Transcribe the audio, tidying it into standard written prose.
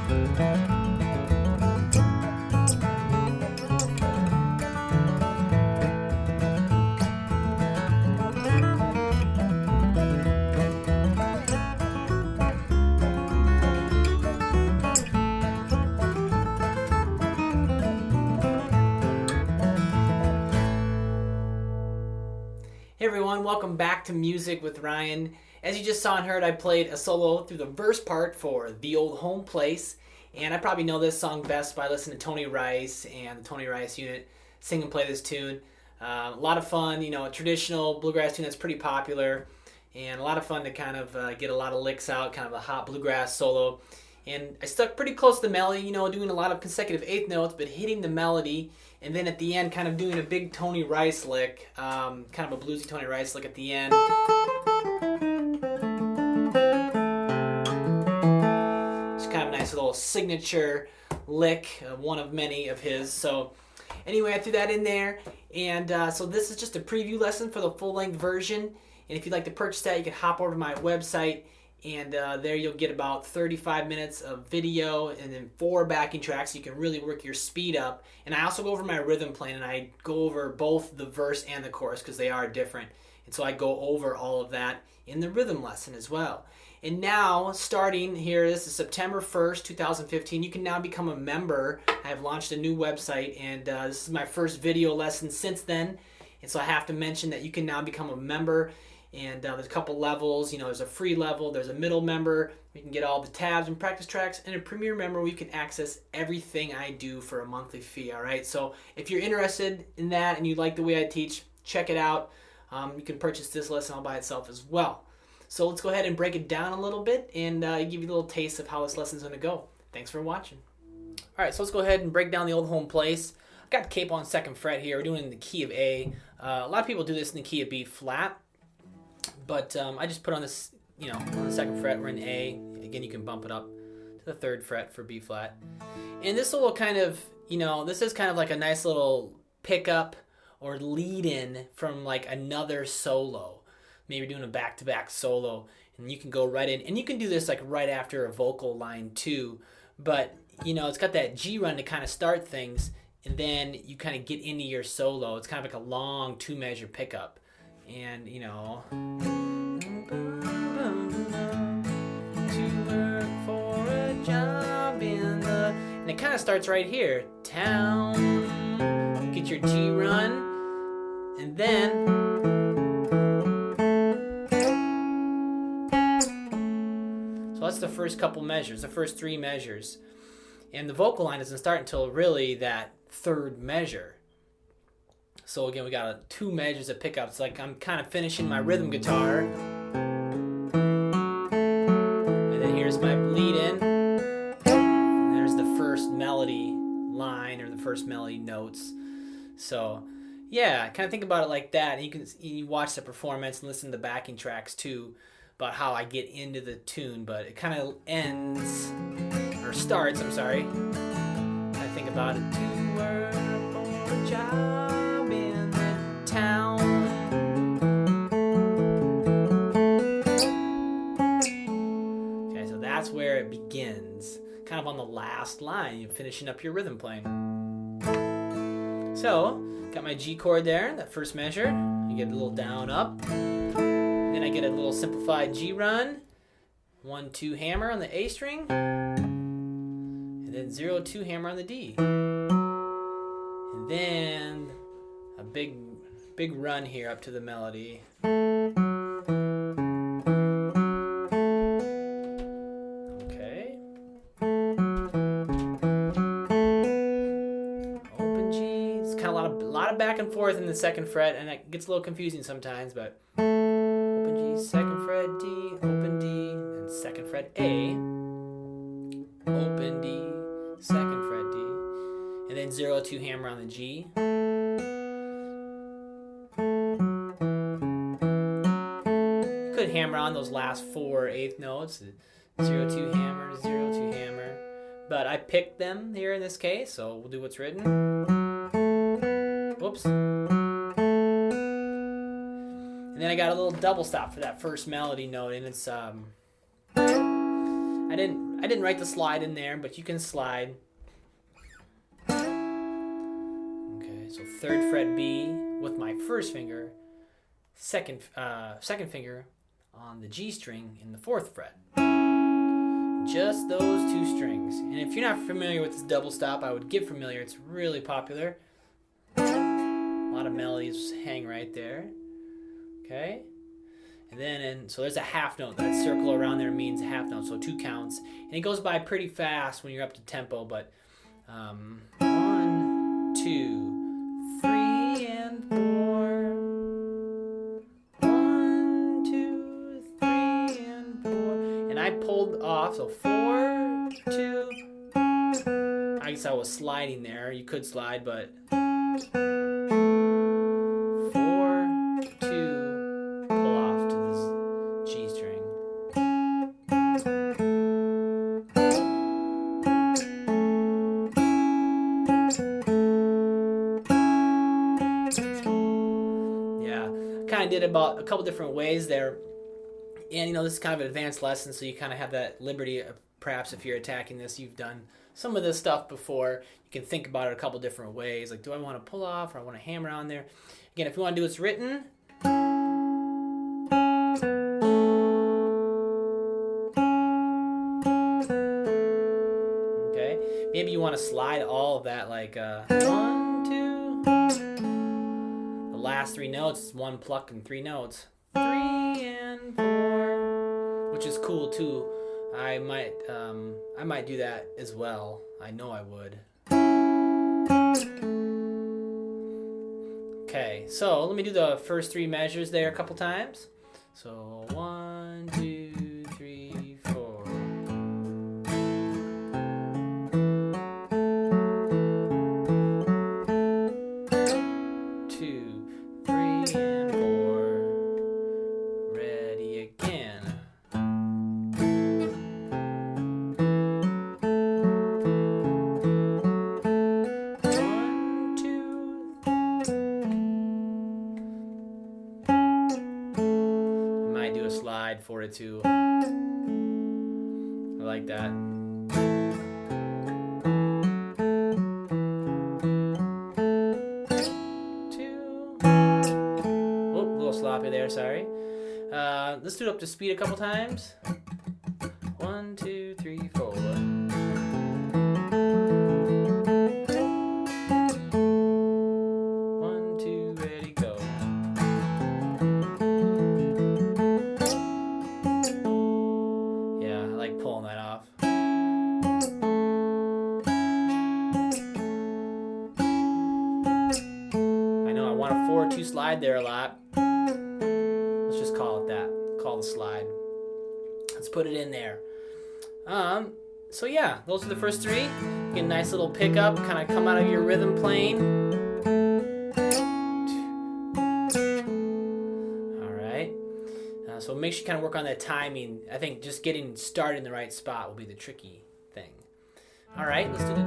Hey everyone, welcome back to Music with Ryan. As you just saw and heard, I played a solo through the verse part for The Old Home Place, and I probably know this song best by listening to Tony Rice and the Tony Rice Unit sing and play this tune. A lot of fun, a traditional bluegrass tune that's pretty popular, and a lot of fun to kind of get a lot of licks out, kind of a hot bluegrass solo. And I stuck pretty close to the melody, doing a lot of consecutive eighth notes, but hitting the melody, and then at the end kind of doing a big Tony Rice lick, kind of a bluesy Tony Rice lick at the end. Just kind of a nice little signature lick, one of many of his. So anyway, I threw that in there, and so this is just a preview lesson for the full-length version. And if you'd like to purchase that, you can hop over to my website, and there you'll get about 35 minutes of video and then 4 backing tracks so you can really work your speed up. And I also go over my rhythm playing, and I go over both the verse and the chorus because they are different. And so I go over all of that in the rhythm lesson as well. And now, starting here, this is September 1st, 2015, you can now become a member. I've launched a new website, and this is my first video lesson since then. And so I have to mention that you can now become a member. And there's a couple levels. There's a free level, there's a middle member, you can get all the tabs and practice tracks, and a premier member where you can access everything I do for a monthly fee, all right? So if you're interested in that and you like the way I teach, check it out. You can purchase this lesson all by itself as well. So let's go ahead and break it down a little bit and give you a little taste of how this lesson's going to go. Thanks for watching. All right, so let's go ahead and break down The Old Home Place. I've got the capo on 2nd fret here. We're doing it in the key of A. A lot of people do this in the key of B flat. But I just put on this, on the 2nd fret, we're in A. Again, you can bump it up to the 3rd fret for B flat. And this little kind of, this is kind of like a nice little pickup or lead in from like another solo. Maybe doing a back-to-back solo, and you can go right in. And you can do this like right after a vocal line too. But, it's got that G run to kind of start things, and then you kind of get into your solo. It's kind of like a long 2-measure pickup. And, to work for a job in the... And it kind of starts right here. Town. Get your G run. And then... So that's the first couple measures, the first 3 measures. And the vocal line doesn't start until really that 3rd measure. So again, we got 2 measures of pickups. Like I'm kind of finishing my rhythm guitar. And then here's my bleed in. And there's the first melody line or the first melody notes. So yeah, kind of think about it like that. And you watch the performance and listen to the backing tracks too about how I get into the tune. But it kind of starts, I think about it. To work for a job in the town. Okay, so that's where it begins. Kind of on the last line, you're finishing up your rhythm playing. So, got my G chord there, that first measure. You get a little down, up. Then I get a little simplified G run. 1-2 hammer on the A string. And then 0-2 hammer on the D. And then a big run here up to the melody. Okay. Open G. It's kind of a lot of back and forth in the 2nd fret, and it gets a little confusing sometimes, but open G, 2nd fret, D, open D, and 2nd fret A, open D, 2nd fret D, and then 0-2 hammer on the G. You could hammer on those last 4 eighth notes, 0-2 hammer, 0-2 hammer, but I picked them here in this case, so we'll do what's written. Whoops. And then I got a little double stop for that first melody note, and it's I didn't I didn't write the slide in there, but you can slide. Okay, so 3rd fret B with my 1st finger, second finger on the G string in the 4th fret. Just those 2 strings. And if you're not familiar with this double stop, I would get familiar. It's really popular. A lot of melodies hang right there. Okay. And then, so there's a half note. That circle around there means a half note, so 2 counts. And it goes by pretty fast when you're up to tempo, but 1, 2, 3, and 4. 1, 2, 3, and 4. And I pulled off, so 4, 2. I guess I was sliding there. You could slide, but 4, 2, pull off to this G string. Yeah, kind of did about a couple different ways there. And, you know, this is kind of an advanced lesson, so you kind of have that liberty, perhaps if you're attacking this, you've done some of this stuff before. You can think about it a couple different ways. Like, do I want to pull off or I want to hammer on there? Again, if you want to do what's written, okay, maybe you want to slide all of that, like 1, 2. The last 3 notes is 1 pluck and 3 notes. 3 and 4, which is cool too. I might do that as well. I know I would. Okay, so let me do the first 3 measures there a couple times. So 1, 2, 3, 4. 2, 3, and 4. Ready again. 1, 2. Might do a slide for it too. I like that. 2. Oh, a little sloppy there, sorry. Let's do it up to speed a couple times. 1, 2, 3, 4. 1, 2, ready, go. Yeah, I like pulling that off. I know I want a 4-2 slide there a lot. Let's just call it that. Call the slide. Let's put it in there. So yeah, those are the first 3. Get a nice little pickup, kind of come out of your rhythm plane. All right. So make sure you kind of work on that timing. I think just getting started in the right spot will be the tricky thing. All right, let's do the